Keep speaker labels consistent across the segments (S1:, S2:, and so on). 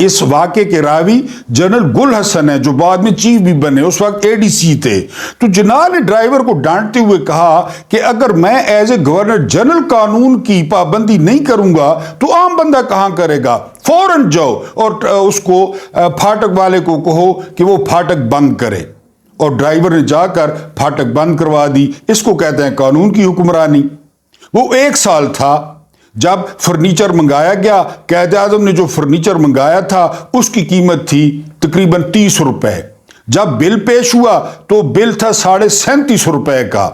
S1: اس واقعے کے راوی جنرل گل حسن ہے جو بعد میں چیف بھی بنے، اس وقت ADC تھے۔ تو جناح نے ڈرائیور کو ڈانٹتے ہوئے کہا کہ اگر میں ایز اے گورنر جنرل قانون کی پابندی نہیں کروں گا تو عام بندہ کہاں کرے گا؟ فوراً جاؤ اور اس کو پھاٹک والے کو کہو کہ وہ پھاٹک بند کرے، اور ڈرائیور نے جا کر پھاٹک بند کروا دی۔ اس کو کہتے ہیں قانون کی حکمرانی۔ وہ 1 سال تھا جب فرنیچر منگایا گیا۔ قائد اعظم نے جو فرنیچر منگایا تھا اس کی قیمت تھی تقریباً 30 روپے۔ جب بل پیش ہوا تو بل تھا 37.5 روپے کا۔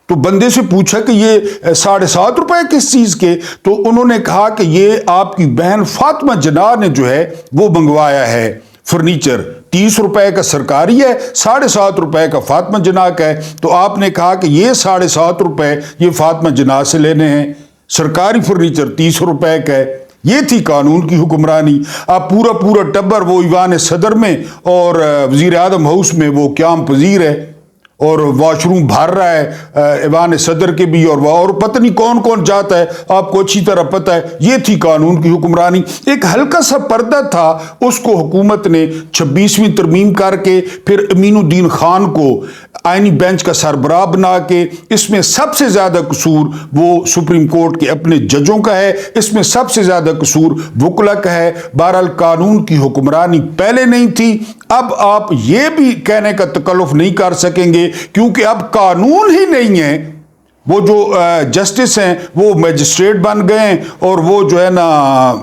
S1: تو بندے سے پوچھا کہ یہ 7.5 روپے کس چیز کے؟ تو انہوں نے کہا کہ یہ آپ کی بہن فاطمہ جناح نے جو ہے وہ منگوایا ہے فرنیچر، 30 روپے کا سرکاری ہے، 7.5 روپے کا فاطمہ جناح کا ہے۔ تو آپ نے کہا کہ یہ 7.5 روپے یہ فاطمہ جناح سے لینے ہیں، سرکاری فرنیچر 30 روپے کا ہے۔ یہ تھی قانون کی حکمرانی۔ اب پورا ٹبر وہ ایوان صدر میں اور وزیر اعظم ہاؤس میں وہ قیام پذیر ہے، اور واش روم بھر رہا ہے ایوان صدر کے بھی، اور پتہ نہیں کون کون جاتا ہے، آپ کو اچھی طرح پتہ ہے۔ یہ تھی قانون کی حکمرانی۔ ایک ہلکا سا پردہ تھا، اس کو حکومت نے 26ویں ترمیم کر کے پھر امین الدین خان کو آئینی بینچ کا سربراہ بنا کے، اس میں سب سے زیادہ قصور وہ سپریم کورٹ کے اپنے ججوں کا ہے، اس میں سب سے زیادہ قصور وکلا کا ہے۔ بہرحال قانون کی حکمرانی پہلے نہیں تھی، اب آپ یہ بھی کہنے کا تکلف نہیں کر سکیں گے کیونکہ اب قانون ہی نہیں ہے۔ وہ جو جسٹس ہیں وہ میجسٹریٹ بن گئے ہیں، اور وہ جو ہے نا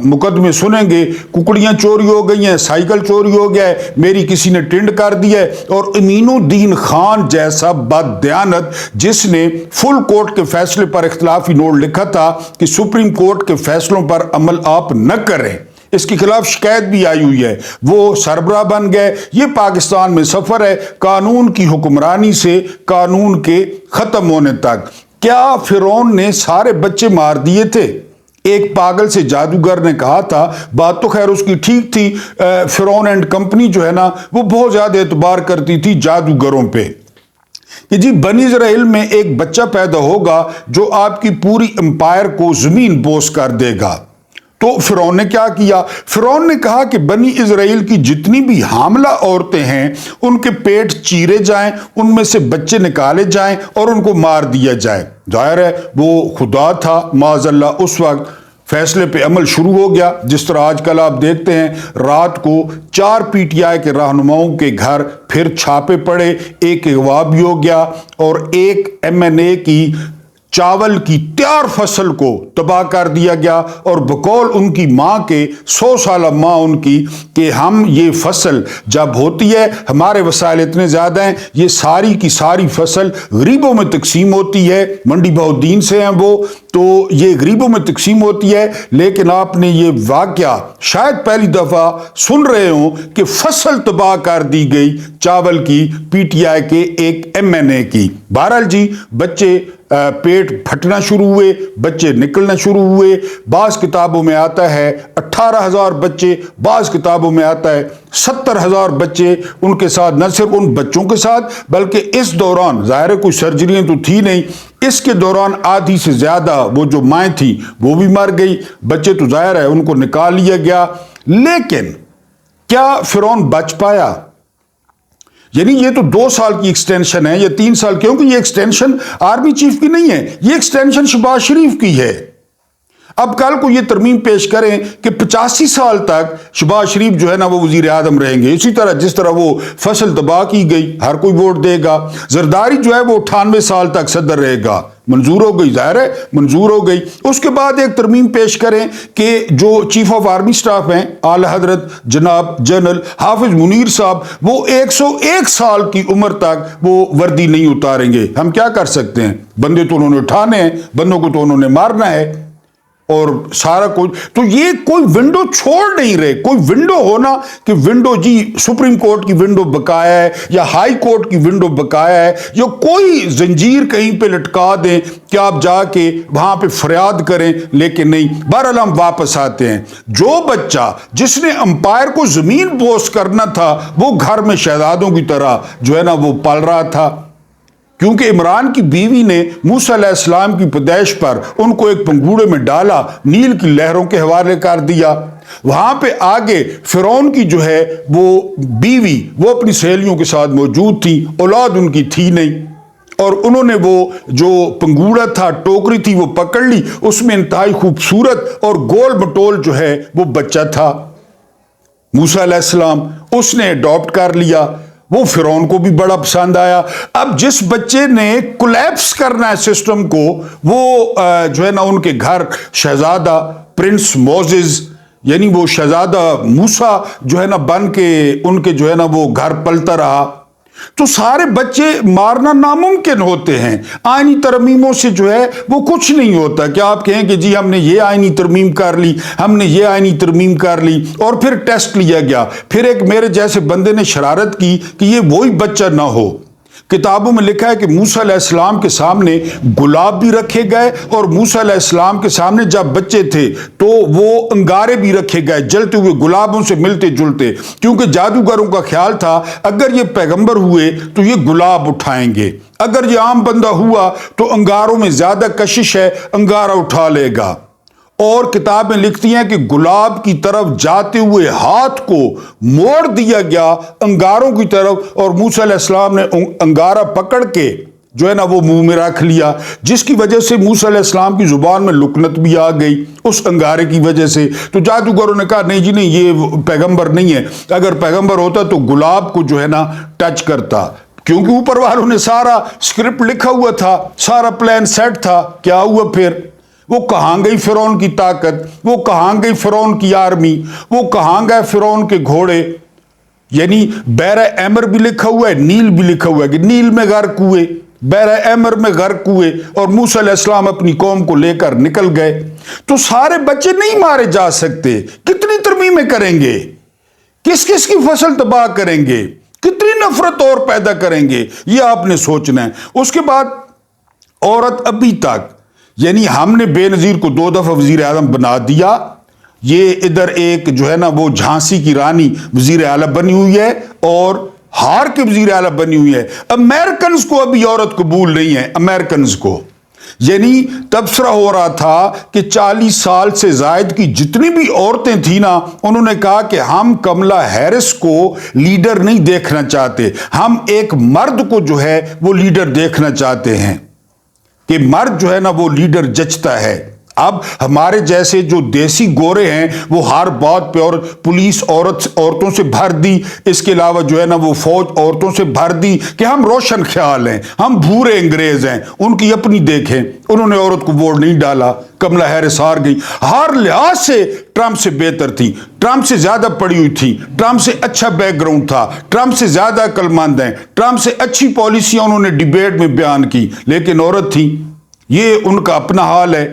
S1: مقدمے سنیں گے، ککڑیاں چوری ہو گئی ہیں، سائیکل چوری ہو گیا ہے، میری کسی نے ٹنڈ کر دیا ہے۔ اور امین الدین خان جیسا بددیانت جس نے فل کورٹ کے فیصلے پر اختلافی نوٹ لکھا تھا کہ سپریم کورٹ کے فیصلوں پر عمل آپ نہ کریں، اس کے خلاف شکایت بھی آئی ہوئی ہے، وہ سربراہ بن گئے۔ یہ پاکستان میں سفر ہے قانون کی حکمرانی سے قانون کے ختم ہونے تک۔ کیا فرعون نے سارے بچے مار دیے تھے؟ ایک پاگل سے جادوگر نے کہا تھا، بات تو خیر اس کی ٹھیک تھی، فرعون اینڈ کمپنی جو ہے نا وہ بہت زیادہ اعتبار کرتی تھی جادوگروں پہ، کہ جی بنی اسرائیل میں ایک بچہ پیدا ہوگا جو آپ کی پوری امپائر کو زمین بوس کر دے گا۔ تو فرعون نے کیا کیا؟ فرعون نے کہا کہ بنی اسرائیل کی جتنی بھی حاملہ عورتیں ہیں ان کے پیٹ چیرے جائیں، ان میں سے بچے نکالے جائیں اور ان کو مار دیا جائے۔ ظاہر ہے وہ خدا تھا معاذ اللہ، اس وقت فیصلے پہ عمل شروع ہو گیا۔ جس طرح آج کل آپ دیکھتے ہیں رات کو 4 PTI کے رہنماؤں کے گھر پھر چھاپے پڑے، ایک اغوا بھی ہو گیا، اور ایک MNA کی چاول کی تیار فصل کو تباہ کر دیا گیا، اور بقول ان کی ماں کے 100 سالہ ماں ان کی کہ ہم یہ فصل جب ہوتی ہے ہمارے وسائل اتنے زیادہ ہیں، یہ ساری کی ساری فصل غریبوں میں تقسیم ہوتی ہے، منڈی بہاؤالدین سے ہیں وہ، تو یہ غریبوں میں تقسیم ہوتی ہے۔ لیکن آپ نے یہ واقعہ شاید پہلی دفعہ سن رہے ہوں کہ فصل تباہ کر دی گئی چاول کی PTI کے ایک MNA کی۔ بہرحال جی بچے پیٹ پھٹنا شروع ہوئے، بچے نکلنا شروع ہوئے۔ بعض کتابوں میں آتا ہے 18,000 بچے، بعض کتابوں میں آتا ہے 70,000 بچے۔ ان کے ساتھ نہ صرف ان بچوں کے ساتھ بلکہ اس دوران ظاہر کوئی سرجریاں تو تھی نہیں، اس کے دوران آدھی سے زیادہ وہ جو مائیں تھیں وہ بھی مر گئی، بچے تو ظاہر ہے ان کو نکال لیا گیا۔ لیکن کیا فرعون بچ پایا؟ یعنی یہ تو 2 سال کی ایکسٹینشن ہے یا 3 سال، کیونکہ یہ ایکسٹینشن آرمی چیف کی نہیں ہے، یہ ایکسٹینشن شہباز شریف کی ہے۔ اب کل کو یہ ترمیم پیش کریں کہ 85 سال تک شہباز شریف جو ہے نا وہ وزیر اعظم رہیں گے، اسی طرح جس طرح وہ فصل تباہ کی گئی ہر کوئی ووٹ دے گا۔ زرداری جو ہے وہ 98 سال تک صدر رہے گا، منظور ہو گئی، ظاہر ہے منظور ہو گئی۔ اس کے بعد ایک ترمیم پیش کریں کہ جو چیف آف آرمی سٹاف ہیں اعلی حضرت جناب جنرل حافظ منیر صاحب، وہ 101 سال کی عمر تک وہ وردی نہیں اتاریں گے۔ ہم کیا کر سکتے ہیں؟ بندے تو انہوں نے اٹھانے ہیں، بندوں کو تو انہوں نے مارنا ہے، اور سارا کچھ۔ تو یہ کوئی ونڈو چھوڑ نہیں رہے، کوئی ونڈو ہونا کہ ونڈو جی سپریم کورٹ کی ونڈو بقایا ہے یا ہائی کورٹ کی ونڈو بقایا ہے، یا کوئی زنجیر کہیں پہ لٹکا دیں کہ آپ جا کے وہاں پہ فریاد کریں، لیکن نہیں۔ بہرحال ہم واپس آتے ہیں، جو بچہ جس نے امپائر کو زمین بوس کرنا تھا وہ گھر میں شہزادوں کی طرح جو ہے نا وہ پل رہا تھا، کیونکہ عمران کی بیوی نے موسیٰ علیہ السلام کی پیدائش پر ان کو ایک پنگوڑے میں ڈالا، نیل کی لہروں کے حوالے کر دیا۔ وہاں پہ آگے فرعون کی جو ہے وہ بیوی وہ اپنی سہیلیوں کے ساتھ موجود تھی، اولاد ان کی تھی نہیں، اور انہوں نے وہ جو پنگوڑا تھا، ٹوکری تھی، وہ پکڑ لی، اس میں انتہائی خوبصورت اور گول مٹول جو ہے وہ بچہ تھا موسیٰ علیہ السلام، اس نے اڈاپٹ کر لیا، وہ فرعون کو بھی بڑا پسند آیا۔ اب جس بچے نے کولیپس کرنا ہے سسٹم کو، وہ جو ہے نا ان کے گھر شہزادہ پرنس موزز، یعنی وہ شہزادہ موسیٰ جو ہے نا بن کے ان کے جو ہے نا وہ گھر پلتا رہا۔ تو سارے بچے مارنا ناممکن ہوتے ہیں، آئینی ترمیموں سے جو ہے وہ کچھ نہیں ہوتا کہ آپ کہیں کہ جی ہم نے یہ آئینی ترمیم کر لی، ہم نے یہ آئینی ترمیم کر لی، اور پھر ٹیسٹ لیا گیا، پھر ایک میرے جیسے بندے نے شرارت کی کہ یہ وہی بچہ نہ ہو۔ کتابوں میں لکھا ہے کہ موسیٰ علیہ السلام کے سامنے گلاب بھی رکھے گئے، اور موسیٰ علیہ السلام کے سامنے جب بچے تھے تو وہ انگارے بھی رکھے گئے، جلتے ہوئے گلابوں سے ملتے جلتے، کیونکہ جادوگروں کا خیال تھا اگر یہ پیغمبر ہوئے تو یہ گلاب اٹھائیں گے، اگر یہ عام بندہ ہوا تو انگاروں میں زیادہ کشش ہے، انگارہ اٹھا لے گا۔ اور کتابیں لکھتی ہیں کہ گلاب کی طرف جاتے ہوئے ہاتھ کو موڑ دیا گیا انگاروں کی طرف، اور موسیٰ علیہ السلام نے انگارہ پکڑ کے جو ہے نا وہ منہ میں رکھ لیا، جس کی وجہ سے موسیٰ علیہ السلام کی زبان میں لکنت بھی آ گئی اس انگارے کی وجہ سے۔ تو جادوگروں نے کہا نہیں جی نہیں، یہ پیغمبر نہیں ہے، اگر پیغمبر ہوتا تو گلاب کو جو ہے نا ٹچ کرتا، کیونکہ اوپر والوں نے سارا اسکرپٹ لکھا ہوا تھا، سارا پلان سیٹ تھا۔ کیا ہوا پھر؟ وہ کہاں گئی فرعون کی طاقت، وہ کہاں گئی فرعون کی آرمی، وہ کہاں گئے فرعون کے گھوڑے؟ یعنی بحر احمر بھی لکھا ہوا ہے، نیل بھی لکھا ہوا ہے کہ نیل میں غرق ہوئے، بحر احمر میں غرق ہوئے، اور موسیٰ علیہ السلام اپنی قوم کو لے کر نکل گئے۔ تو سارے بچے نہیں مارے جا سکتے، کتنی ترمیمیں کریں گے، کس کس کی فصل تباہ کریں گے، کتنی نفرت اور پیدا کریں گے، یہ آپ نے سوچنا ہے۔ اس کے بعد عورت ابھی تک، یعنی ہم نے بے نظیر کو 2 دفعہ وزیر اعظم بنا دیا، یہ ادھر ایک جو ہے نا وہ جھانسی کی رانی وزیر اعلیٰ بنی ہوئی ہے اور ہار کے وزیر اعلیٰ بنی ہوئی ہے۔ امریکنز کو ابھی عورت قبول نہیں ہے، امریکنز کو، یعنی تبصرہ ہو رہا تھا کہ 40 سال سے زائد کی جتنی بھی عورتیں تھیں نا، انہوں نے کہا کہ ہم کملا ہیرس کو لیڈر نہیں دیکھنا چاہتے، ہم ایک مرد کو جو ہے وہ لیڈر دیکھنا چاہتے ہیں، کہ مرد جو ہے نا وہ لیڈر جچتا ہے۔ اب ہمارے جیسے جو دیسی گورے ہیں وہ ہر بات پہ، اور پولیس عورتوں سے بھر دی، اس کے علاوہ جو ہے نا وہ فوج عورتوں سے بھر دی کہ ہم روشن خیال ہیں، ہم بھورے انگریز ہیں، ان کی اپنی دیکھیں، انہوں نے عورت کو ووٹ نہیں ڈالا، کملا ہیرس ہار گئی، ہر لحاظ سے ٹرمپ سے بہتر تھی، ٹرمپ سے زیادہ پڑھی ہوئی تھی، ٹرمپ سے اچھا بیک گراؤنڈ تھا، ٹرمپ سے زیادہ عقل مند ہیں، ٹرمپ سے اچھی پالیسیاں انہوں نے ڈیبیٹ میں بیان کی، لیکن عورت تھی۔ یہ ان کا اپنا حال ہے۔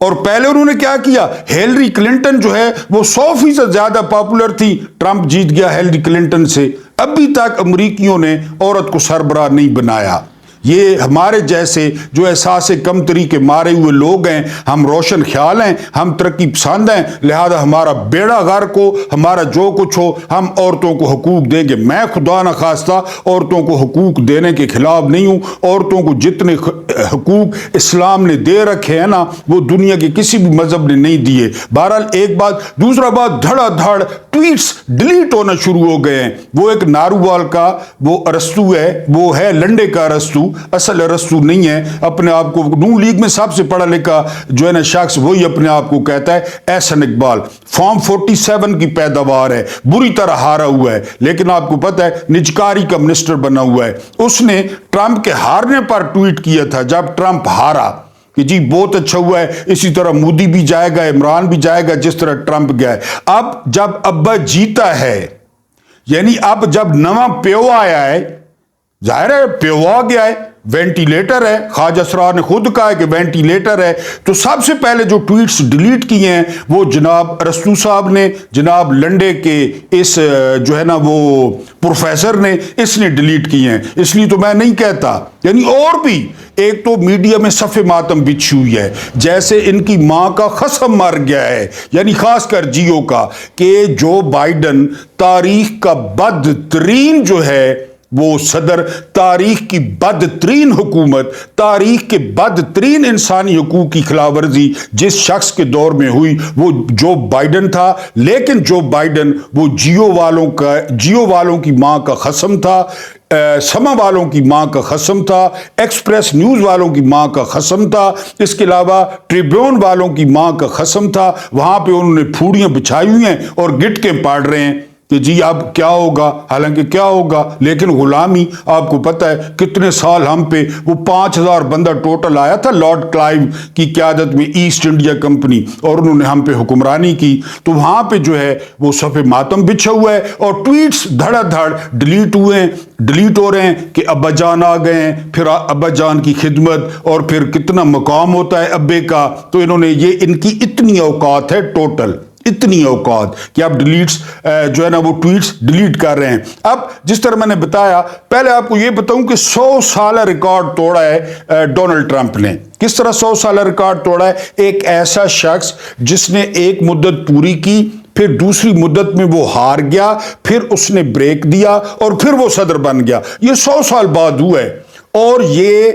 S1: اور پہلے انہوں نے کیا کیا، ہیلری کلنٹن جو ہے وہ 100% زیادہ پاپولر تھی، ٹرمپ جیت گیا ہیلری کلنٹن سے۔ ابھی تک امریکیوں نے عورت کو سربراہ نہیں بنایا۔ یہ ہمارے جیسے جو احساس کمتری کے مارے ہوئے لوگ ہیں، ہم روشن خیال ہیں، ہم ترقی پسند ہیں، لہذا ہمارا بیڑا غرق ہو، ہمارا جو کچھ ہو، ہم عورتوں کو حقوق دیں گے۔ میں خدا نخواستہ عورتوں کو حقوق دینے کے خلاف نہیں ہوں، عورتوں کو جتنے حقوق اسلام نے دے رکھے ہیں نا وہ دنیا کے کسی بھی مذہب نے نہیں دیے۔ بہرحال ایک بات، دوسرا بات، دھڑا دھڑ ٹویٹس ڈیلیٹ ہونا شروع ہو گئے ہیں۔ وہ ایک نارووال کا وہ ارسطو ہے، وہ ہے لنڈے کا ارسطو، اصل ارسطو نہیں ہے۔ اپنے آپ کو نون لیگ میں سب سے پڑھا لکھا جو ہے نا شخص وہی اپنے آپ کو کہتا ہے احسن اقبال، فارم 47 کی پیداوار ہے، بری طرح ہارا ہوا ہے، لیکن آپ کو پتہ ہے نجکاری کا منسٹر بنا ہوا ہے۔ اس نے ٹرمپ کے ہارنے پر ٹویٹ کیا تھا جب ٹرمپ ہارا کہ جی بہت اچھا ہوا ہے، اسی طرح مودی بھی جائے گا، عمران بھی جائے گا جس طرح ٹرمپ گیا ہے۔ اب جب ابا جیتا ہے، یعنی اب جب نواں پیو آیا ہے، ظاہر ہے پیو آ گیا ہے، وینٹیلیٹر ہے، خواجہ اسرار نے خود کہا ہے کہ وینٹیلیٹر ہے، تو سب سے پہلے جو ٹویٹس ڈیلیٹ کیے ہیں وہ جناب ارسطو صاحب نے، جناب لنڈے کے اس جو ہے نا وہ پروفیسر نے، اس نے ڈیلیٹ کیے ہیں۔ اس لیے تو میں نہیں کہتا، یعنی اور بھی ایک تو میڈیا میں صف ماتم بچھی ہوئی ہے، جیسے ان کی ماں کا خصم مر گیا ہے، یعنی خاص کر جیو کا، کہ جو بائیڈن تاریخ کا بدترین جو ہے وہ صدر تاریخ کی بدترین حکومت، تاریخ کے بدترین انسانی حقوق کی خلاف ورزی جس شخص کے دور میں ہوئی وہ جو بائیڈن تھا، لیکن جو بائیڈن وہ جیو والوں کی ماں کا قسم تھا، سما والوں کی ماں کا قسم تھا، ایکسپریس نیوز والوں کی ماں کا قسم تھا، اس کے علاوہ ٹریبیون والوں کی ماں کا قسم تھا۔ وہاں پہ انہوں نے پھوڑیاں بچھائی ہوئی ہیں اور گٹکیں پاڑ رہے ہیں کہ جی اب کیا ہوگا، حالانکہ کیا ہوگا، لیکن غلامی آپ کو پتہ ہے کتنے سال ہم پہ، وہ 5000 بندہ ٹوٹل آیا تھا لارڈ کلائیو کی قیادت میں ایسٹ انڈیا کمپنی، اور انہوں نے ہم پہ حکمرانی کی، تو وہاں پہ جو ہے وہ صف ماتم بچھا ہوا ہے اور ٹویٹس دھڑا دھڑ ڈیلیٹ ہو رہے ہیں کہ ابا جان آ گئے ہیں، پھر ابا جان کی خدمت، اور پھر کتنا مقام ہوتا ہے ابے کا، تو انہوں نے یہ ان کی اتنی اوقات ہے ٹوٹل، اتنی اوقات کہ آپ ڈیلیٹس جو ہے نا وہ ٹویٹس ڈیلیٹ کر رہے ہیں۔ اب جس طرح میں نے بتایا، پہلے آپ کو یہ بتاؤں کہ 100 سالہ ریکارڈ توڑا ہے ڈونلڈ ٹرمپ نے۔ کس طرح 100 سالہ ریکارڈ توڑا ہے؟ ایک ایسا شخص جس نے ایک مدت پوری کی، پھر دوسری مدت میں وہ ہار گیا، پھر اس نے بریک دیا اور پھر وہ صدر بن گیا۔ یہ 100 سال بعد ہوا ہے، اور یہ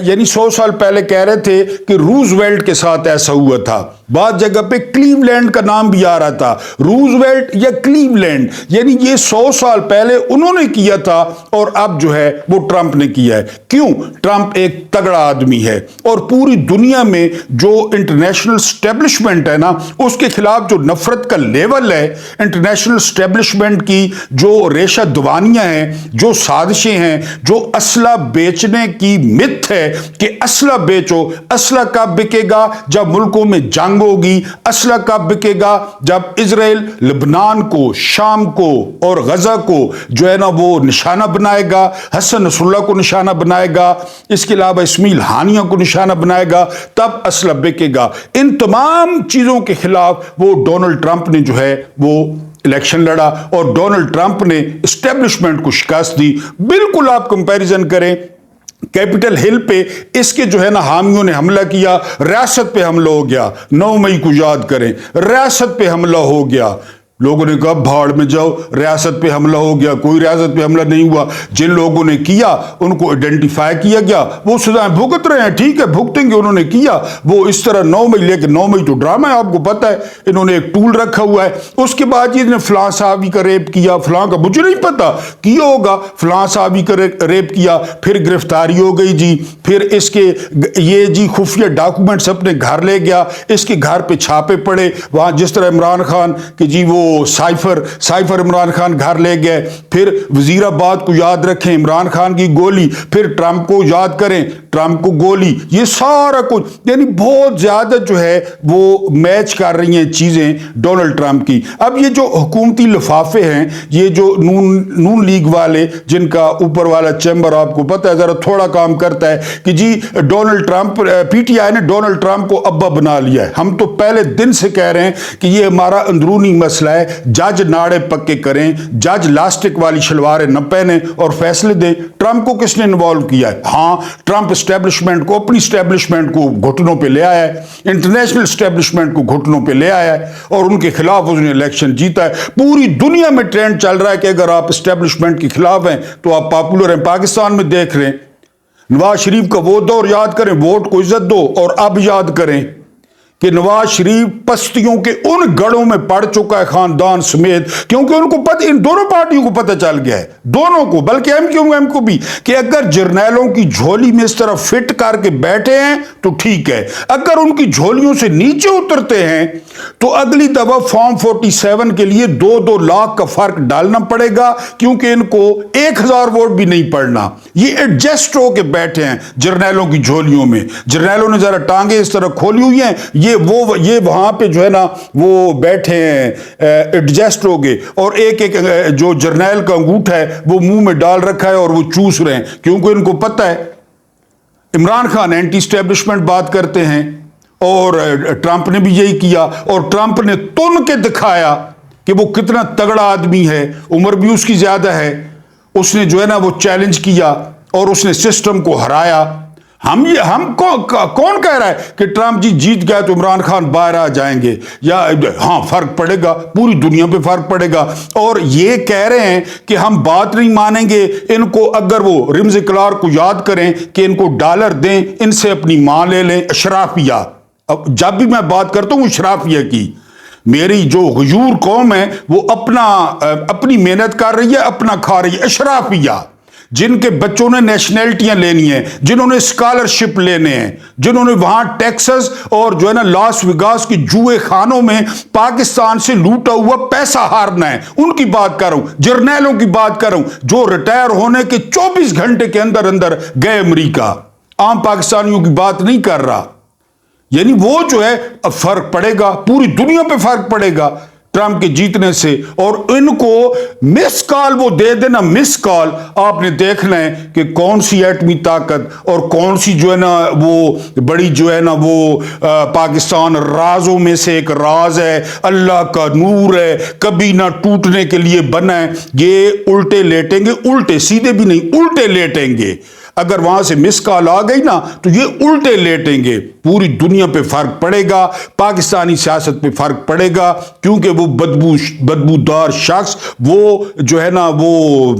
S1: یعنی 100 سال پہلے کہہ رہے تھے کہ روزویلٹ کے ساتھ ایسا ہوا تھا، بعض جگہ پہ کلیولینڈ کا نام بھی آ رہا تھا، روزویلٹ یا کلیولینڈ، یعنی یہ 100 سال پہلے انہوں نے کیا تھا اور اب جو ہے وہ ٹرمپ نے کیا ہے۔ کیوں؟ ٹرمپ ایک تگڑا آدمی ہے، اور پوری دنیا میں جو انٹرنیشنل اسٹیبلشمنٹ ہے نا، اس کے خلاف جو نفرت کا لیول ہے، انٹرنیشنل اسٹیبلشمنٹ کی جو ریشہ دوانیاں ہیں، جو سازشیں ہیں، جو اسلحہ بیچنے کی مت ہے کہ اسلحہ بیچو، اسلحہ کب بکے گا؟ جب ملکوں میں جنگ ہوگی۔ اسلحہ کب بکے گا؟ جب اسرائیل لبنان کو، شام کو اور غزہ کو جو ہے نا وہ نشانہ بنائے گا، حسن نصر اللہ کو نشانہ بنائے گا، اس کے علاوہ اسماعیل ہانیہ کو نشانہ بنائے گا، تب اسلحہ بکے گا۔ ان تمام چیزوں کے خلاف وہ ڈونلڈ ٹرمپ نے جو ہے وہ الیکشن لڑا، اور ڈونلڈ ٹرمپ نے اسٹیبلشمنٹ کو شکست دی۔ بالکل آپ کمپیریزن کریں کیپٹل ہل پہ اس کے جو ہے نا حامیوں نے حملہ کیا، ریاست پہ حملہ ہو گیا، 9 مئی کو یاد کریں، ریاست پہ حملہ ہو گیا، لوگوں نے کہا بھاڑ میں جاؤ، ریاست پہ حملہ ہو گیا، کوئی ریاست پہ حملہ نہیں ہوا۔ جن لوگوں نے کیا ان کو آئیڈینٹیفائی کیا گیا، وہ سزائیں بھگت رہے ہیں، ٹھیک ہے بھگتیں گے، انہوں نے کیا وہ اس طرح 9 مئی، لیکن 9 مئی تو ڈرامہ ہے، آپ کو پتہ ہے، انہوں نے ایک ٹول رکھا ہوا ہے۔ اس کے بعد یہ نے فلاں صحابی کا ریپ کیا، فلاں کا مجھے نہیں پتا کیا ہوگا، فلاں صحابی کا ریپ کیا، پھر گرفتاری ہو گئی جی، پھر اس کے یہ جی خفیہ ڈاکومنٹس اپنے گھر لے گیا، اس کے گھر پہ چھاپے پڑے، وہاں جس طرح عمران خان کہ جی وہ سائفر عمران خان گھر لے گئے، پھر وزیر آباد کو یاد رکھیں، عمران خان کی گولی، پھر ٹرمپ کو یاد کریں، ٹرمپ کو گولی، یہ سارا کچھ یعنی بہت زیادہ جو ہے وہ میچ کر رہی ہیں چیزیں ڈونلڈ ٹرمپ کی۔ اب یہ جو حکومتی لفافے ہیں، یہ جو نون لیگ والے جن کا اوپر والا چیمبر آپ کو پتہ ہے ذرا تھوڑا کام کرتا ہے کہ جی Donald Trump, P T I نے ڈونلڈ ٹرمپ کو ابا بنا لیا ہے۔ ہم تو پہلے دن سے کہہ رہے ہیں کہ یہ ہمارا اندرونی مسئلہ ہے، جج ناڑے پکے کریں، جج لاسٹک والی شلواریں نہ پہنیں اور فیصلے دیں۔ ٹرمپ کو کس نے انوالو کیا ہے؟ ہاں ٹرمپ اسٹیبلشمنٹ کو، اپنی اسٹیبلشمنٹ کو گھٹنوں پہ لے آیا ہے، انٹرنیشنل اسٹیبلشمنٹ کو گھٹنوں پہ لے آیا ہے، اور ان کے خلاف اس نے الیکشن جیتا ہے۔ پوری دنیا میں ٹرینڈ چل رہا ہے کہ اگر آپ اسٹیبلشمنٹ کے خلاف ہیں تو آپ پاپولر ہیں۔ پاکستان میں دیکھ رہے ہیں، نواز شریف کا وہ دور یاد کریں، ووٹ کو عزت دو، اور اب یاد کریں کہ نواز شریف پستیوں کے ان گڑوں میں پڑ چکا ہے خاندان سمیت، کیونکہ ان کو پتہ، ان دونوں پارٹیوں کو پتہ چل گیا ہے، دونوں کو، بلکہ ایم کو بھی، کہ اگر جرنیلوں کی جھولی میں اس طرح فٹ کر کے بیٹھے ہیں تو ٹھیک ہے، اگر ان کی جھولیوں سے نیچے اترتے ہیں تو اگلی دفعہ فارم 47 کے لیے 2-2 لاکھ کا فرق ڈالنا پڑے گا، کیونکہ ان کو 1000 ووٹ بھی نہیں پڑنا۔ یہ ایڈجسٹ ہو کے بیٹھے ہیں جرنیلوں کی جھولیوں میں، جرنیلوں نے ذرا ٹانگیں اس طرح کھولی ہوئی ہیں، یہ وہاں پہ جو ہے نا وہ بیٹھے ہیں ایڈجسٹ ہو گئے، اور ایک جو جرنیل کا انگوٹھا ہے وہ منہ میں ڈال رکھا ہے اور وہ چوس رہے ہیں، کیونکہ ان کو پتہ ہے عمران خان اینٹی اسٹیبلشمنٹ بات کرتے ہیں، اور ٹرمپ نے بھی یہی کیا، اور ٹرمپ نے تن کے دکھایا کہ وہ کتنا تگڑا آدمی ہے، عمر بھی اس کی زیادہ ہے، اس نے جو ہے نا وہ چیلنج کیا اور اس نے سسٹم کو ہرایا۔ کون کہہ رہا ہے کہ ٹرمپ جی جیت گیا تو عمران خان باہر آ جائیں گے؟ یا ہاں فرق پڑے گا، پوری دنیا پہ فرق پڑے گا۔ اور یہ کہہ رہے ہیں کہ ہم بات نہیں مانیں گے ان کو، اگر وہ رمز کلارک کو یاد کریں کہ ان کو ڈالر دیں، ان سے اپنی ماں لے لیں۔ اشرافیہ، اب جب بھی میں بات کرتا ہوں اشرافیہ کی، میری جو غیور قوم ہے وہ اپنی محنت کر رہی ہے، اپنا کھا رہی ہے۔ اشرافیہ جن کے بچوں نے نیشنلٹیاں لینی ہیں، جنہوں نے اسکالرشپ لینے ہیں، جنہوں نے وہاں ٹیکسز اور جو ہے نا لاس ویگاس کی جوئے خانوں میں پاکستان سے لوٹا ہوا پیسہ ہارنا ہے، ان کی بات کر رہا ہوں۔ جرنیلوں کی بات کر رہا ہوں جو ریٹائر ہونے کے 24 گھنٹے کے اندر اندر گئے امریکہ۔ عام پاکستانیوں کی بات نہیں کر رہا۔ یعنی وہ جو ہے اب فرق پڑے گا، پوری دنیا پہ فرق پڑے گا ٹرمپ کے جیتنے سے۔ اور ان کو مس کال وہ دے دینا، مس کال آپ نے دیکھنا ہے کہ کون سی ایٹمی طاقت اور کون سی جو ہے نا وہ بڑی جو ہے نا وہ پاکستان رازوں میں سے ایک راز ہے، اللہ کا نور ہے، کبھی نہ ٹوٹنے کے لیے بنا ہے۔ یہ الٹے لیٹیں گے، الٹے سیدھے بھی نہیں، الٹے لیٹیں گے۔ اگر وہاں سے مس کال آ گئی نا تو یہ الٹے لیٹیں گے۔ پوری دنیا پہ فرق پڑے گا، پاکستانی سیاست پہ فرق پڑے گا، کیونکہ وہ بدبودار شخص، وہ جو ہے نا وہ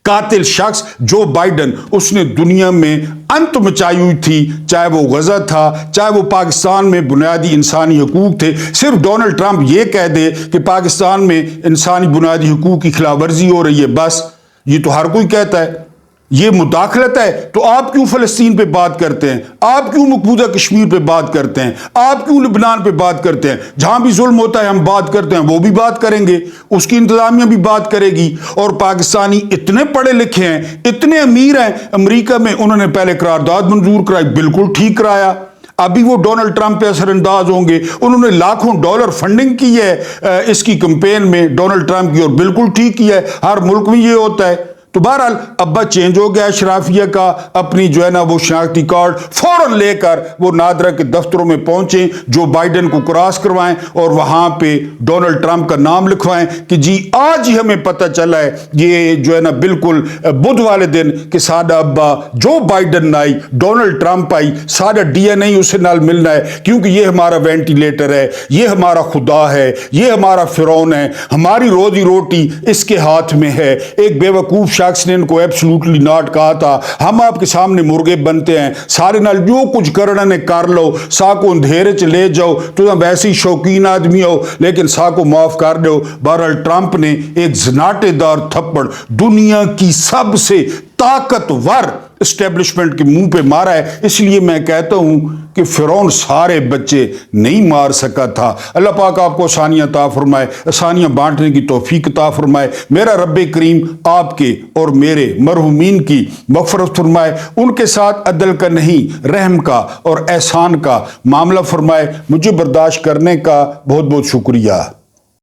S1: قاتل شخص جو بائیڈن، اس نے دنیا میں انت مچائی ہوئی تھی، چاہے وہ غزہ تھا، چاہے وہ پاکستان میں بنیادی انسانی حقوق تھے۔ صرف ڈونلڈ ٹرمپ یہ کہہ دے کہ پاکستان میں انسانی بنیادی حقوق کی خلاف ورزی ہو رہی ہے، بس یہ تو ہر کوئی کہتا ہے، یہ مداخلت ہے۔ تو آپ کیوں فلسطین پہ بات کرتے ہیں؟ آپ کیوں مقبوضہ کشمیر پہ بات کرتے ہیں؟ آپ کیوں لبنان پہ بات کرتے ہیں؟ جہاں بھی ظلم ہوتا ہے ہم بات کرتے ہیں، وہ بھی بات کریں گے، اس کی انتظامیہ بھی بات کرے گی۔ اور پاکستانی اتنے پڑھے لکھے ہیں، اتنے امیر ہیں، امریکہ میں انہوں نے پہلے قرارداد منظور کرائی، بالکل ٹھیک کرایا، ابھی وہ ڈونلڈ ٹرمپ پہ اثر انداز ہوں گے۔ انہوں نے لاکھوں ڈالر فنڈنگ کی ہے اس کی کمپین میں ڈونلڈ ٹرمپ کی، اور بالکل ٹھیک کی ہے، ہر ملک میں یہ ہوتا ہے۔ تو بہرحال ابا چینج ہو گیا اشرافیہ کا، اپنی جو ہے نا وہ شناختی کارڈ فوراً لے کر وہ نادرا کے دفتروں میں پہنچیں، جو بائیڈن کو کراس کروائیں اور وہاں پہ ڈونلڈ ٹرمپ کا نام لکھوائیں کہ جی آج ہی ہمیں پتہ چلا ہے، یہ جو ہے نا بالکل بدھ والے دن کہ سادہ ابا جو بائیڈن آئی، ڈونلڈ ٹرمپ آئی، سادہ ڈی این اے اسے نال ملنا ہے، کیونکہ یہ ہمارا وینٹیلیٹر ہے، یہ ہمارا خدا ہے، یہ ہمارا فرعون ہے، ہماری روزی روٹی اس کے ہاتھ میں ہے۔ ایک بے وقوف شخص نے ان کو ایبسلوٹلی ناٹ کہا تھا، ہم آپ کے سامنے مرغے بنتے ہیں، سارے نال جو کچھ کرنا نے کر لو، سا کو اندھیرے چ لے جاؤ، تو ویسے ہی شوقین آدمی ہو لیکن سا کو معاف کر دو۔ بہرحال ٹرمپ نے ایک زناٹے دار تھپڑ دنیا کی سب سے طاقتور اسٹیبلشمنٹ کے منہ پہ مارا ہے۔ اس لیے میں کہتا ہوں کہ فرعون سارے بچے نہیں مار سکا تھا۔ اللہ پاک آپ کو آسانیاں عطا فرمائے، آسانیاں بانٹنے کی توفیق عطا فرمائے۔ میرا رب کریم آپ کے اور میرے مرحومین کی مغفرت فرمائے، ان کے ساتھ عدل کا نہیں رحم کا اور احسان کا معاملہ فرمائے۔ مجھے برداشت کرنے کا بہت بہت شکریہ۔